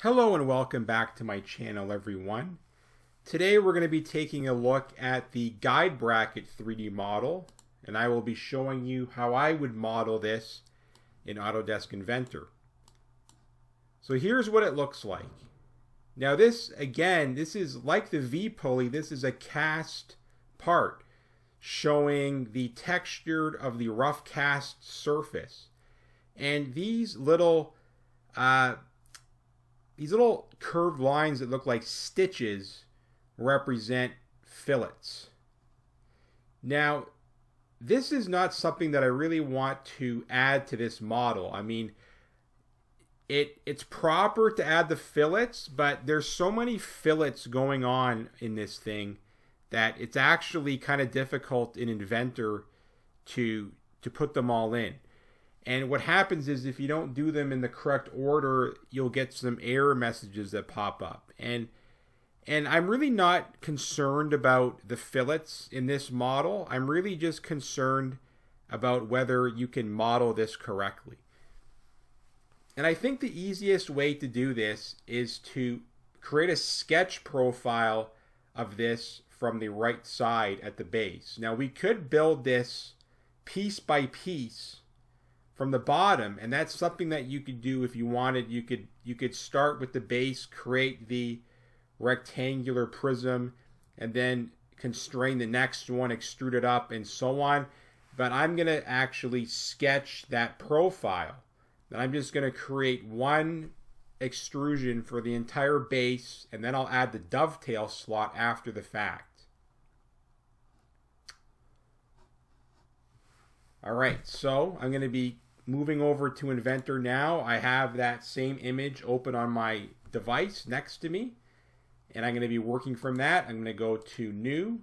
Hello and welcome back to my channel, everyone. Today we're going to be taking a look at the guide bracket 3D model, and I will be showing you how I would model this in Autodesk Inventor. So here's what it looks like. Now this, again, this is like the V-pulley. This is a cast part showing the texture of the rough cast surface. And these little curved lines that look like stitches represent fillets. Now, this is not something that I really want to add to this model. I mean, it's proper to add the fillets, but there's so many fillets going on in this thing that it's actually kind of difficult in Inventor to put them all in. And what happens is if you don't do them in the correct order, you'll get some error messages that pop up. And I'm really not concerned about the fillets in this model. I'm really just concerned about whether you can model this correctly. And I think the easiest way to do this is to create a sketch profile of this from the right side at the base. Now we could build this piece by piece from the bottom, and that's something that you could do if you wanted. You could start with the base, create the rectangular prism, and then constrain the next one, extrude it up, and so on. But I'm going to actually sketch that profile. And I'm just going to create one extrusion for the entire base, and then I'll add the dovetail slot after the fact. Alright, so I'm going to be moving over to Inventor now. I have that same image open on my device next to me, and I'm going to be working from that. I'm going to go to New,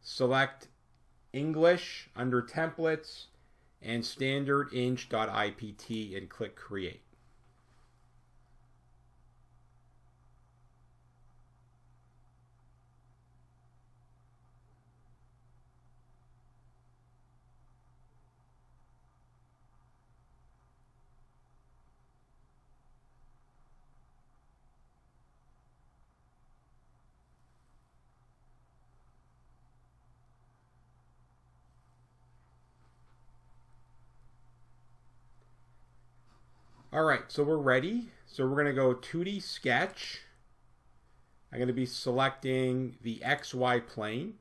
select English under Templates, and Standard Inch.ipt, and click Create. Alright, so we're ready. So we're going to go 2D sketch. I'm going to be selecting the XY plane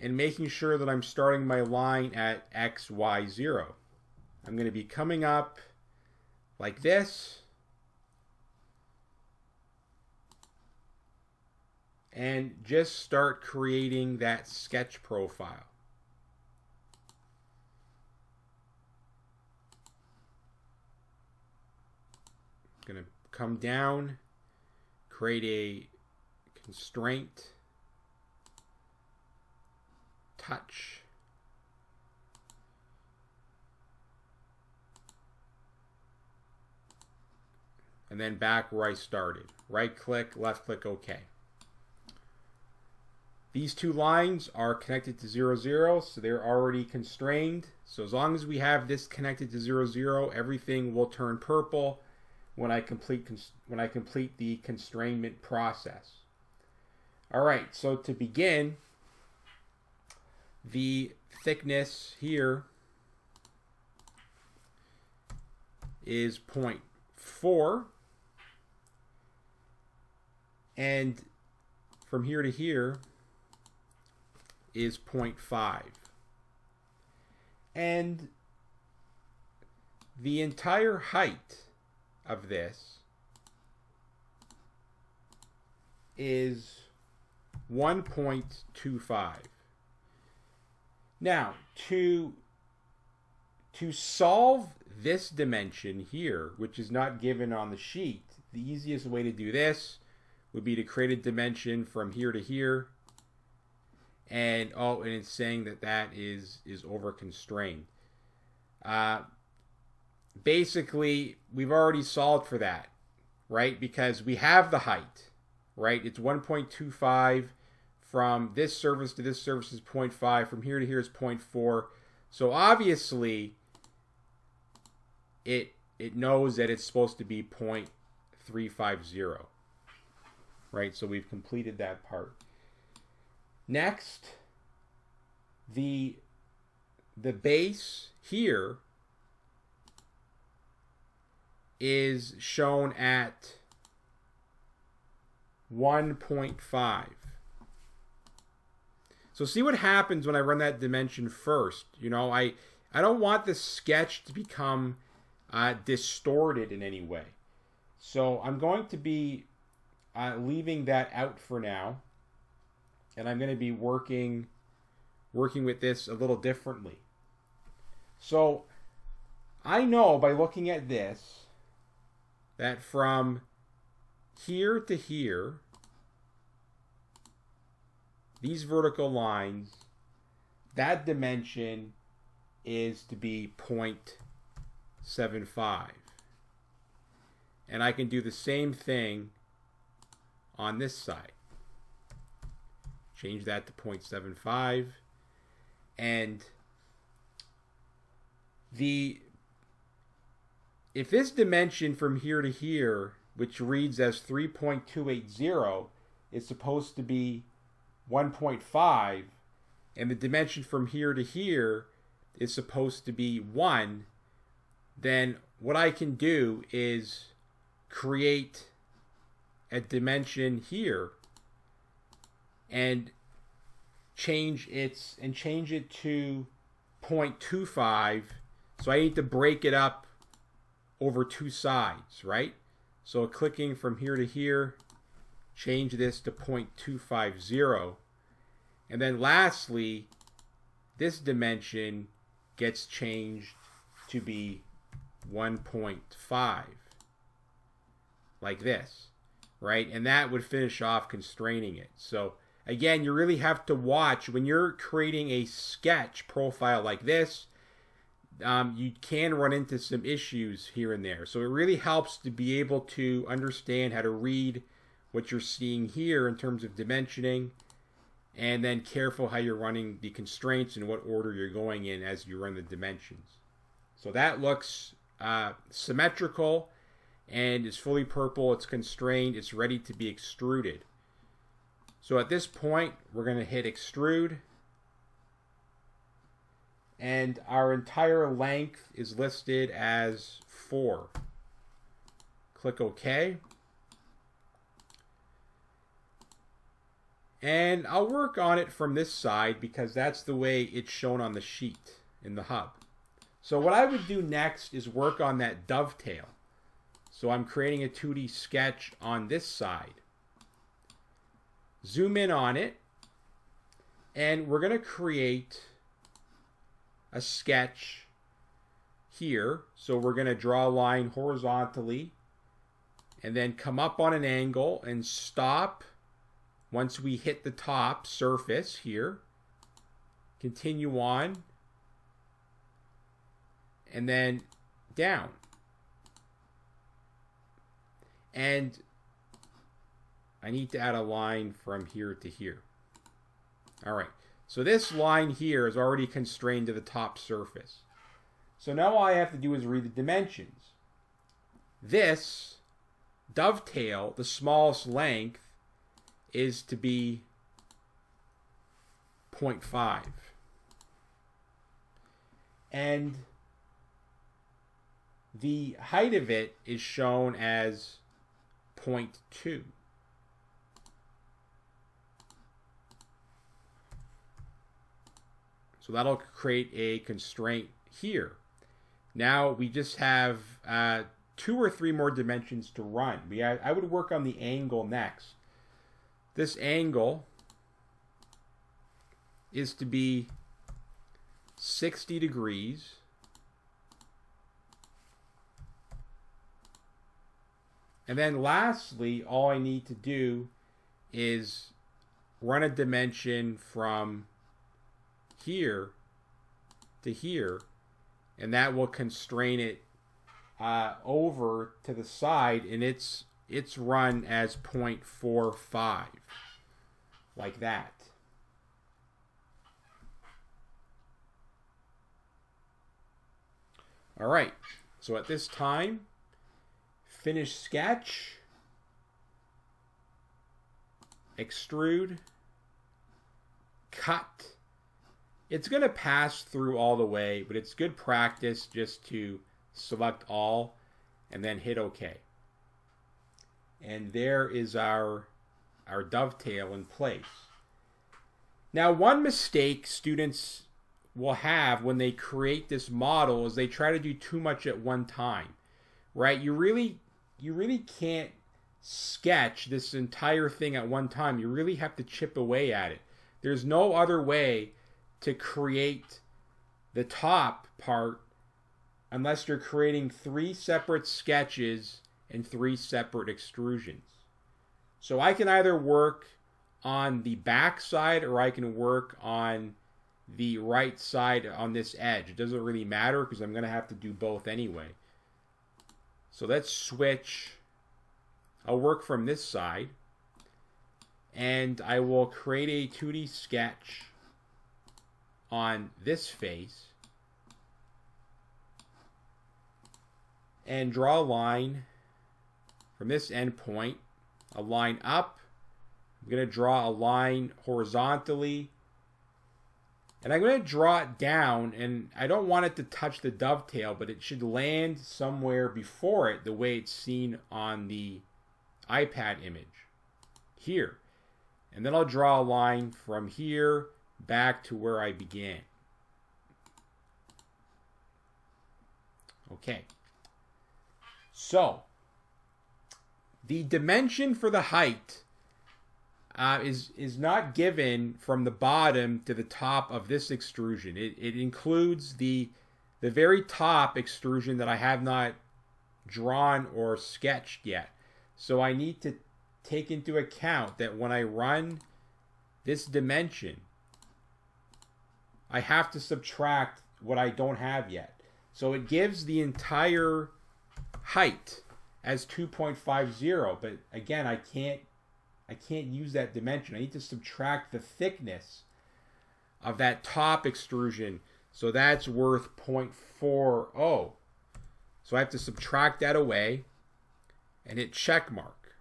and making sure that I'm starting my line at XY0. I'm going to be coming up like this and just start creating that sketch profile. Going to come down, create a constraint, touch, and then back where I started. Right click, left click, OK. These two lines are connected to 0, 0, so they're already constrained. So as long as we have this connected to 0, 0, everything will turn purple when I complete the constrainment process. Alright, so to begin, the thickness here is 0.4, and from here to here is 0.5. And the entire height of this is 1.25. Now, to solve this dimension here, which is not given on the sheet, the easiest way to do this would be to create a dimension from here to here, and it's saying that is over constrained. Basically, we've already solved for that, right? Because we have the height, right? It's 1.25 from this surface to this surface is 0.5. From here to here is 0.4. So obviously, it knows that it's supposed to be 0.350. Right, so we've completed that part. Next, the base here is shown at 1.5. So see what happens when I run that dimension first. You know, I don't want this sketch to become distorted in any way. So I'm going to be leaving that out for now. And I'm going to be working with this a little differently. So I know by looking at this that from here to here, these vertical lines, that dimension is to be 0.75. And I can do the same thing on this side. Change that to 0.75. And if this dimension from here to here, which reads as 3.280, is supposed to be 1.5, and the dimension from here to here is supposed to be 1, then what I can do is create a dimension here and change it to 0.25. So I need to break it up over two sides, right? So clicking from here to here, change this to 0.250. And then lastly, this dimension gets changed to be 1.5, like this, right? And that would finish off constraining it. So again, you really have to watch when you're creating a sketch profile like this. You can run into some issues here and there. So it really helps to be able to understand how to read what you're seeing here in terms of dimensioning, and then careful how you're running the constraints and what order you're going in as you run the dimensions. So that looks symmetrical and is fully purple. It's constrained. It's ready to be extruded. So at this point, we're going to hit extrude. And our entire length is listed as 4. Click OK. And I'll work on it from this side because that's the way it's shown on the sheet in the hub. So what I would do next is work on that dovetail. So I'm creating a 2D sketch on this side. Zoom in on it. And we're going to create a sketch here. So we're going to draw a line horizontally and then come up on an angle and stop once we hit the top surface here. Continue on and then down. And I need to add a line from here to here. All right. So this line here is already constrained to the top surface. So now all I have to do is read the dimensions. This dovetail, the smallest length, is to be 0.5. And the height of it is shown as 0.2. So that'll create a constraint here. Now we just have 2 or 3 more dimensions to run. I would work on the angle next. This angle is to be 60 degrees. And then lastly, all I need to do is run a dimension from here to here, and that will constrain it over to the side, and it's run as 0.45, like that. All right, so at this time, finish sketch, extrude, cut. It's going to pass through all the way, but it's good practice just to select all and then hit OK. And there is our dovetail in place. Now, one mistake students will have when they create this model is they try to do too much at one time, right? You really can't sketch this entire thing at one time. You really have to chip away at it. There's no other way to create the top part unless you're creating 3 separate sketches and 3 separate extrusions. So I can either work on the back side or I can work on the right side on this edge. It doesn't really matter because I'm going to have to do both anyway. So let's switch. I'll work from this side and I will create a 2D sketch on this face and draw a line from this endpoint, a line up. I'm going to draw a line horizontally and I'm going to draw it down, and I don't want it to touch the dovetail, but it should land somewhere before it the way it's seen on the iPad image here. And then I'll draw a line from here back to where I began. Okay. So, the dimension for the height is not given from the bottom to the top of this extrusion. It includes the very top extrusion that I have not drawn or sketched yet. So I need to take into account that when I run this dimension, I have to subtract what I don't have yet. So it gives the entire height as 2.50, but again, I can't use that dimension. I need to subtract the thickness of that top extrusion. So that's worth 0.40. So I have to subtract that away and hit check mark.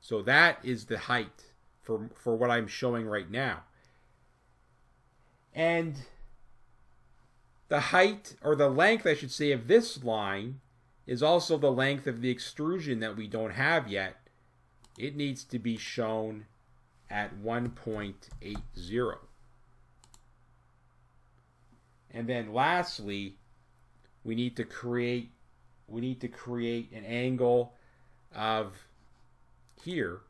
So that is the height for what I'm showing right now. And the height, or the length I should say, of this line is also the length of the extrusion that we don't have yet. It needs to be shown at 1.80. And then lastly, we need to create an angle of here.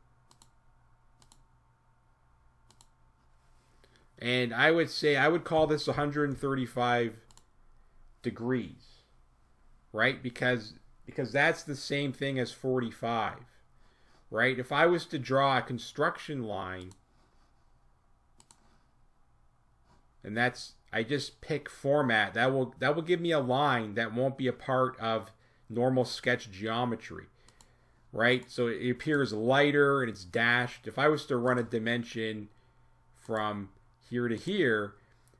And I would call this 135 degrees, right? Because that's the same thing as 45. Right? If I was to draw a construction line, and I just pick format, that will give me a line that won't be a part of normal sketch geometry. Right? So it appears lighter and it's dashed. If I was to run a dimension from here to here,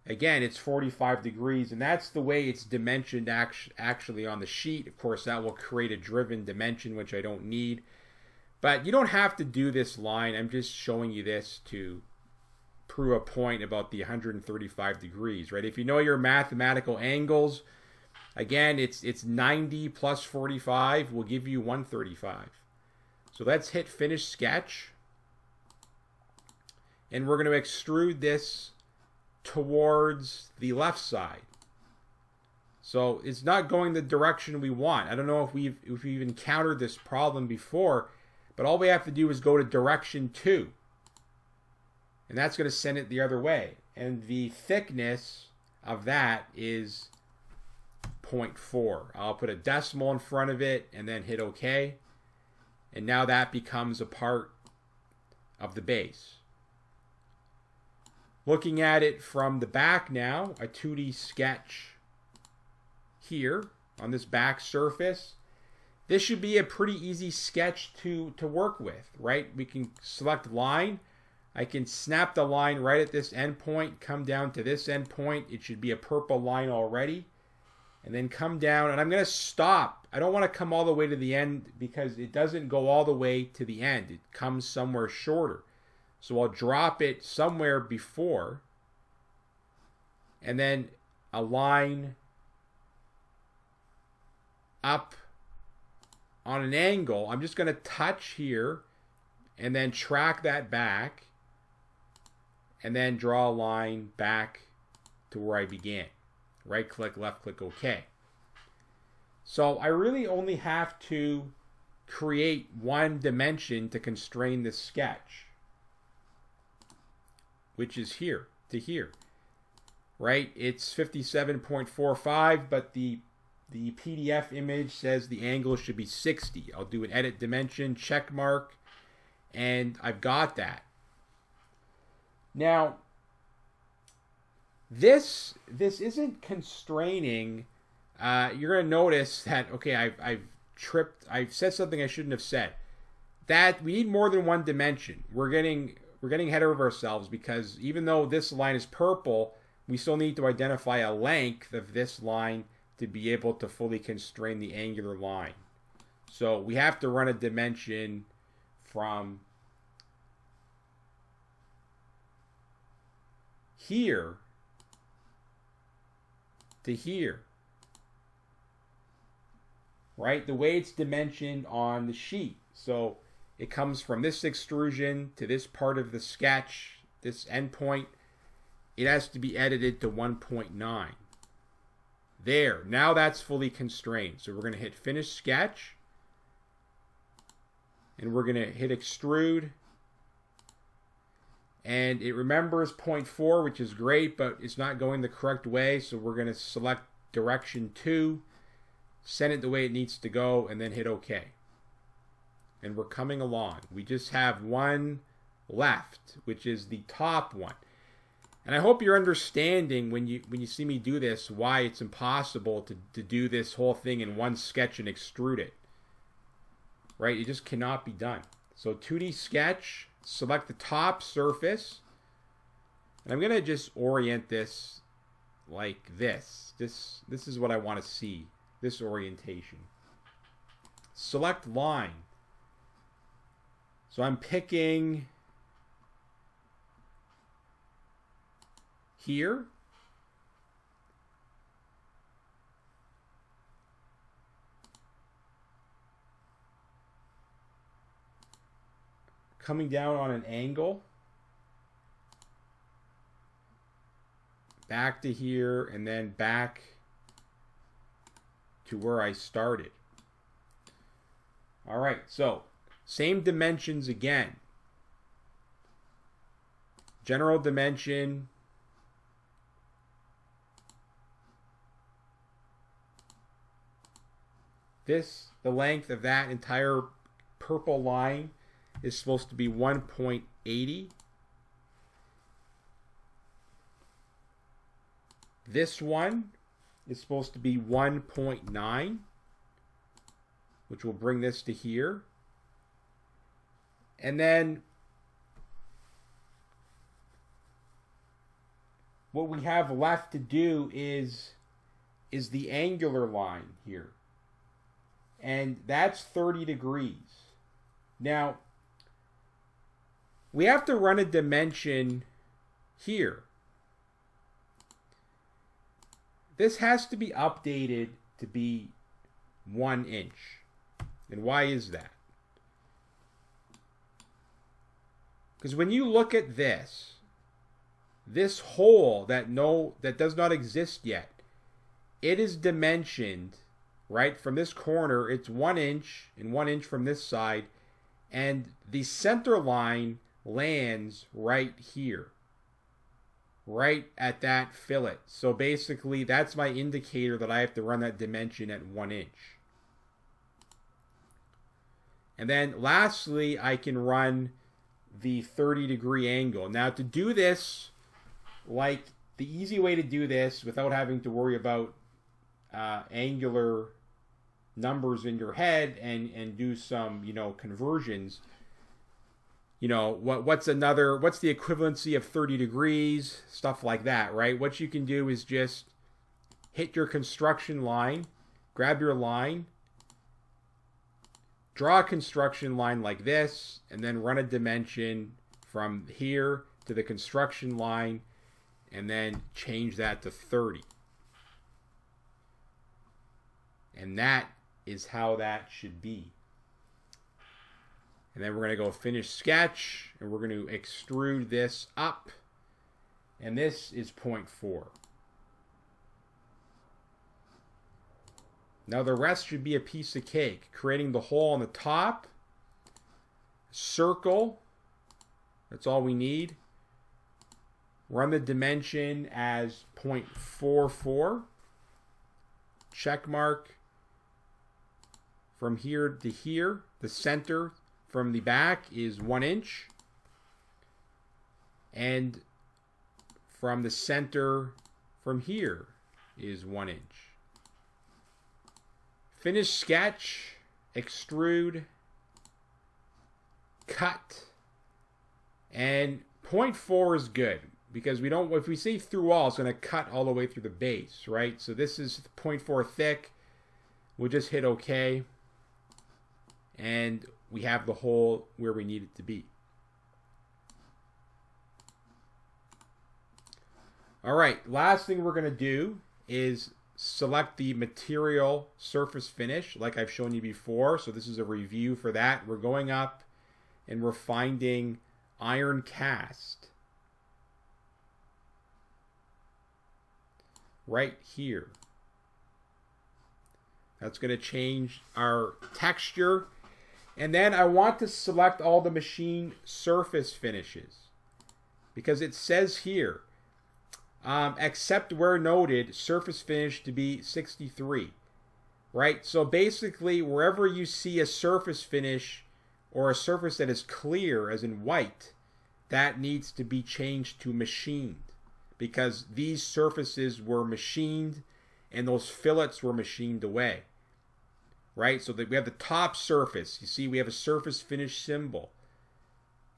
again, it's 45 degrees, and that's the way it's dimensioned actually on the sheet. Of course, that will create a driven dimension, which I don't need. But you don't have to do this line. I'm just showing you this to prove a point about the 135 degrees, right? If you know your mathematical angles, again, it's 90 plus 45 will give you 135. So let's hit finish sketch. And we're going to extrude this towards the left side. So it's not going the direction we want. I don't know if we've encountered this problem before, but all we have to do is go to direction 2. And that's going to send it the other way. And the thickness of that is 0.4. I'll put a decimal in front of it and then hit OK. And now that becomes a part of the base. Looking at it from the back now, a 2D sketch here on this back surface. This should be a pretty easy sketch to work with, right? We can select line. I can snap the line right at this endpoint, come down to this endpoint. It should be a purple line already. And then come down, and I'm going to stop I don't want to come all the way to the end because it doesn't go all the way to the end. It comes somewhere shorter. So I'll drop it somewhere before and then a line up on an angle. I'm just going to touch here and then track that back and then draw a line back to where I began. Right click, left click, OK. So I really only have to create one dimension to constrain this sketch, which is here to here. Right? It's 57.45, but the PDF image says the angle should be 60. I'll do an edit dimension, check mark, and I've got that. Now, this isn't constraining. You're going to notice that, okay, I've said something I shouldn't have said. That we need more than one dimension. We're getting ahead of ourselves because even though this line is purple, we still need to identify a length of this line to be able to fully constrain the angular line. So we have to run a dimension from here to here. Right? The way it's dimensioned on the sheet. So it comes from this extrusion to this part of the sketch, this endpoint. It has to be edited to 1.9. There. Now that's fully constrained. So we're going to hit Finish Sketch. And we're going to hit Extrude. And it remembers 0.4, which is great, but it's not going the correct way. So we're going to select Direction 2. Send it the way it needs to go, and then hit OK. And we're coming along. We just have one left, which is the top one. And I hope you're understanding when you see me do this why it's impossible to do this whole thing in one sketch and extrude it. Right? It just cannot be done. So 2D sketch, select the top surface. And I'm going to just orient this like this. This is what I want to see. This orientation. Select line. So I'm picking here. Coming down on an angle. Back to here and then back to where I started. All right, so same dimensions again. General dimension. The length of that entire purple line is supposed to be 1.80. This one is supposed to be 1.9, which will bring this to here. And then what we have left to do is the angular line here. And that's 30 degrees. Now, we have to run a dimension here. This has to be updated to be 1 inch. And why is that? Because when you look at this hole that does not exist yet, it is dimensioned, right? From this corner, it's 1 inch and 1 inch from this side. And the center line lands right here. Right at that fillet. So basically, that's my indicator that I have to run that dimension at 1 inch. And then lastly, I can run the 30-degree angle. Now to do this, like the easy way to do this without having to worry about angular numbers in your head and do some, conversions. What's the equivalency of 30 degrees, stuff like that, right? What you can do is just hit your construction line, grab your line, draw a construction line like this, and then run a dimension from here to the construction line, and then change that to 30. And that is how that should be. And then we're going to go finish sketch, and we're going to extrude this up. And this is 0.4. Now the rest should be a piece of cake. Creating the hole on the top. Circle. That's all we need. Run the dimension as 0.44. Check mark. From here to here. The center from the back is 1 inch. And from the center from here is 1 inch. Finish sketch, extrude, cut, and 0.4 is good because we don't, if we say through all, it's going to cut all the way through the base, right? So this is 0.4 thick. We'll just hit OK, and we have the hole where we need it to be. All right, last thing we're going to do is select the material surface finish like I've shown you before. So this is a review for that. We're going up and we're finding iron cast right here. That's going to change our texture. And then I want to select all the machine surface finishes because it says here, except where noted, surface finish to be 63, right? So basically, wherever you see a surface finish or a surface that is clear, as in white, that needs to be changed to machined because these surfaces were machined and those fillets were machined away, right? So that we have the top surface. You see, we have a surface finish symbol.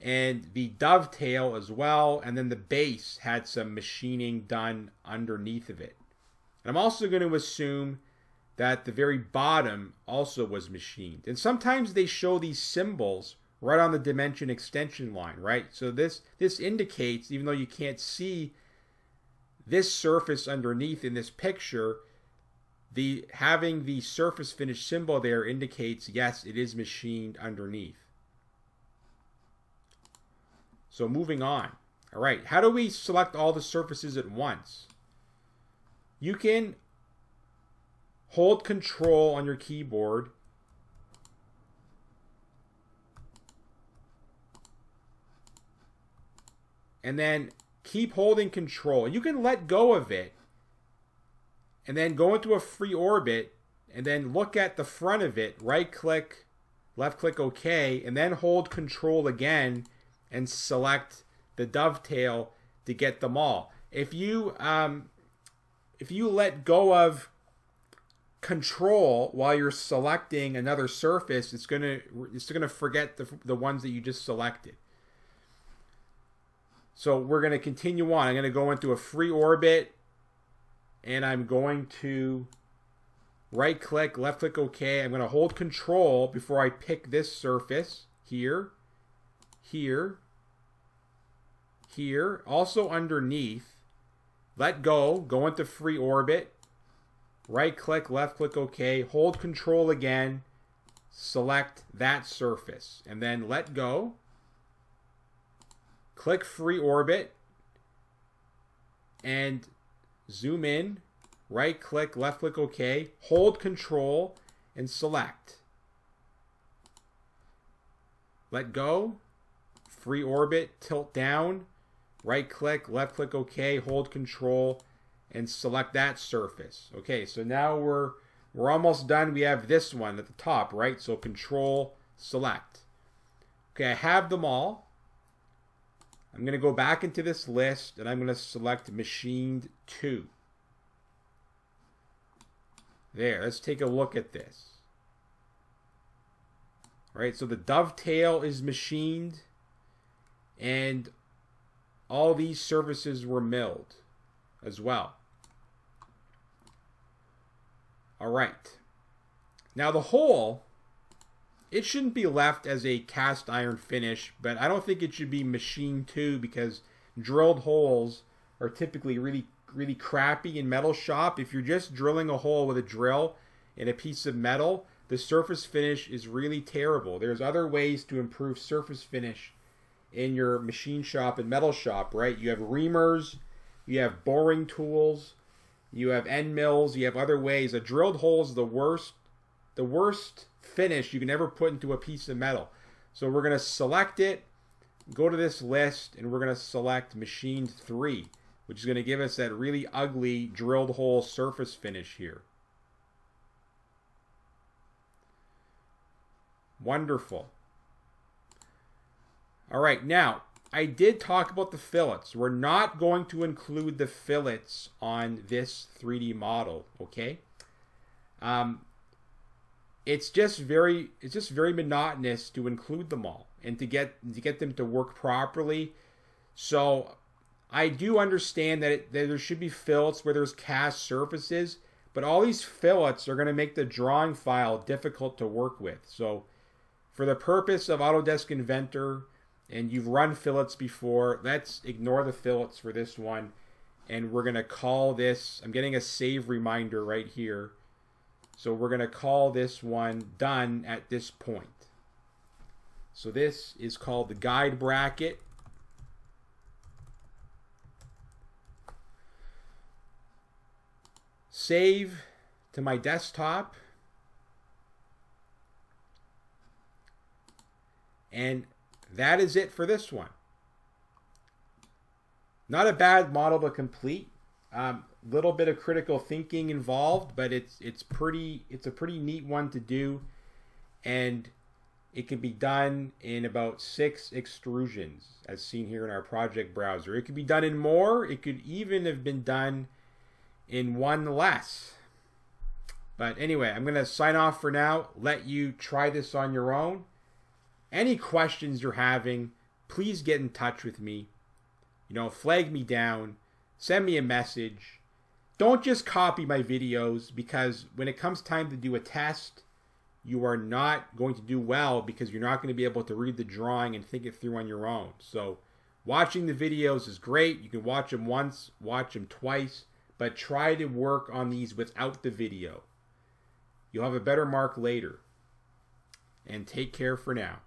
And the dovetail as well, and then the base had some machining done underneath of it. And I'm also going to assume that the very bottom also was machined. And sometimes they show these symbols right on the dimension extension line, right? So this indicates, even though you can't see this surface underneath in this picture, having the surface finish symbol there indicates, yes, it is machined underneath. So moving on. All right, how do we select all the surfaces at once? You can hold Control on your keyboard and then keep holding Control. You can let go of it and then go into a free orbit and then look at the front of it, right click, left click OK, and then hold Control again and select the dovetail to get them all. If you let go of Control while you're selecting another surface, it's gonna forget the ones that you just selected. So we're gonna continue on. I'm gonna go into a free orbit, and I'm going to right click, left click OK. I'm gonna hold Control before I pick this surface here. Here, also underneath, let go into free orbit, right click, left click OK, hold Control again, select that surface, and then let go, click free orbit, and zoom in, right click, left click OK, hold Control, and select. Let go, free orbit, tilt down, right click, left click OK, hold Control, and select that surface. Okay, so now we're almost done. We have this one at the top, right? So Control, select. Okay, I have them all. I'm going to go back into this list, and I'm going to select Machined 2. There, let's take a look at this. All right, so the dovetail is machined, and all these surfaces were milled as well. All right. Now the hole it shouldn't be left as a cast iron finish, but I don't think it should be machined too, because drilled holes are typically really crappy in metal shop. If you're just drilling a hole with a drill in a piece of metal, the surface finish is really terrible. There's other ways to improve surface finish in your machine shop and metal shop, right? You have reamers, you have boring tools, you have end mills, you have other ways. A drilled hole is the worst finish you can ever put into a piece of metal. So we're going to select it, go to this list, and we're going to select machined 3, which is going to give us that really ugly drilled hole surface finish here. Wonderful. All right, now, I did talk about the fillets. We're not going to include the fillets on this 3D model, okay? It's just very monotonous to include them all and to get them to work properly. So I do understand that there should be fillets where there's cast surfaces, but all these fillets are going to make the drawing file difficult to work with. So for the purpose of Autodesk Inventor, and you've run fillets before, let's ignore the fillets for this one. And we're going to call this, I'm getting a save reminder right here. So we're going to call this one done at this point. So this is called the guide bracket. Save to my desktop. And that is it for this one. Not a bad model to complete. Little bit of critical thinking involved, but it's a pretty neat one to do, and it can be done in about 6 extrusions, as seen here in our project browser. It could be done in more. It could even have been done in 1 less. But anyway, I'm going to sign off for now. Let you try this on your own. Any questions you're having, please get in touch with me. You know, flag me down, send me a message. Don't just copy my videos, because when it comes time to do a test, you are not going to do well because you're not going to be able to read the drawing and think it through on your own. So watching the videos is great. You can watch them once, watch them twice, but try to work on these without the video. You'll have a better mark later. And take care for now.